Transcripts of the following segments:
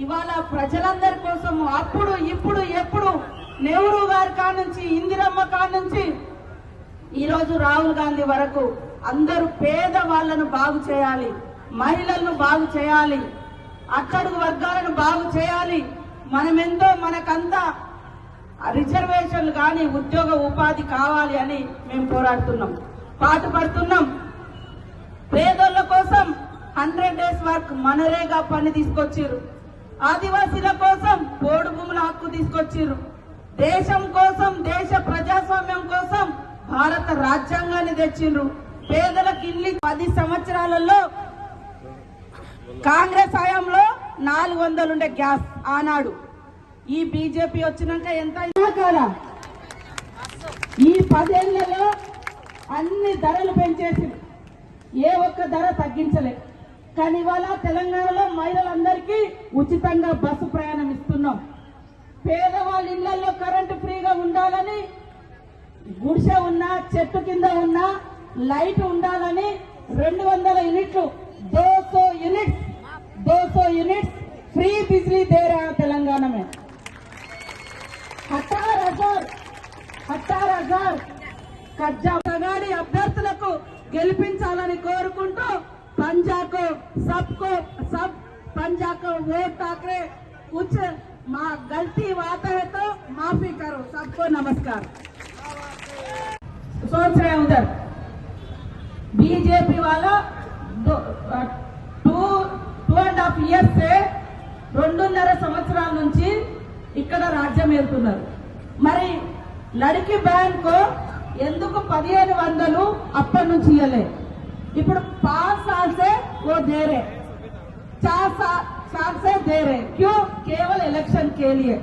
ఇవాళ ప్రజలందరి కోసం అప్పుడు ఇప్పుడు ఎప్పుడు నెహ్రూ గారి కానుంచి ఇందిరమ్మ కానుంచి ఈరోజు రాహుల్ గాంధీ వరకు అందరూ పేద వాళ్ళను బాగు చేయాలి, మహిళలను బాగు చేయాలి, అట్టడుగు వర్గాలను బాగు చేయాలి. మనమెంతో మనకంతా రిజర్వేషన్లు కానీ ఉద్యోగ ఉపాధి కావాలి అని మేము పోరాడుతున్నాం, పాటుపడుతున్నాం. పేదోళ్ళ కోసం 100 days వర్క్ మనరేగా పని తీసుకొచ్చిర్రు. ఆదివాసీల కోసం పోడు భూముల హక్కు తీసుకొచ్చిర్రు. దేశం కోసం, దేశ ప్రజాస్వామ్యం కోసం భారత రాజ్యాంగాన్ని తెచ్చిండ్రు. పేదలకు ఇల్లు 10 సంవత్సరాలలో కాంగ్రెస్ హయాంలో 400 ఉండే గ్యాస్ ఆనాడు. ఈ బీజేపీ వచ్చినాక ఎంత కాదా? ఈ 10 ఏళ్లలో అన్ని ధరలు పెంచేసి ఏ ఒక్క ధర తగ్గించలే. కానీ ఇవాళ తెలంగాణలో మహిళలందరికీ ఉచితంగా బస్సు ప్రయాణం ఇస్తున్నాం. పేదవాళ్ళ ఇళ్లలో కరెంటు ఫ్రీగా ఉండాలని, గుడిసె ఉన్నా చెట్టు కింద ఉన్నా లైట్ ఉండాలని 200 యూనిట్లు 200 यूनिट्स फ्री बिजली दे रहा है तेलंगाना में। 18,000 కజ్జాగాడి అభ్యర్థులకు గెలిపించాలని కోరుకుంటూ పంజాకు सब पंजा को वोट ठाकरे कुछ गलती बात है तो माफी करो। सबको नमस्कार। सोच रहे हैं उधर बीजेपी वाला 2.5 years से 2.5 సంవత్సరాల నుంచి ఇక్కడ రాజ్యం ఏలుతున్నారు. మరి లड़की బ్యాన్ కో ఎందుకు 1500 అప్పటి నుంచి ఇయ్యలే? ఇప్పుడు 5 साल से वो दे रहे, 4 साल से दे रहे। क्यों? केवल इलेक्शन के लिए।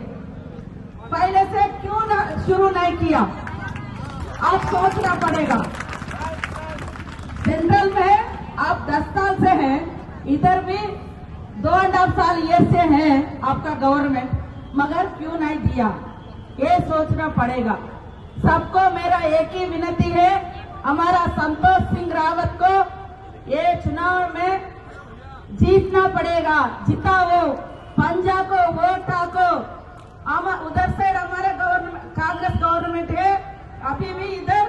पहले से क्यों शुरू नहीं किया? आप सोचना पड़ेगा। सेंट्रल में आप 10 साल से हैं, इधर भी 2.5 साल ये से है आपका गवर्नमेंट, मगर क्यों नहीं दिया? ये सोचना पड़ेगा। सबको मेरा एक ही विनती है, हमारा संतोष सिंह रावत को ये चुनाव में जीतना पड़ेगा। जिताओ, पंजा को वोट डाको। उधर से हमारे कांग्रेस गवर्नमेंट है, अभी भी इधर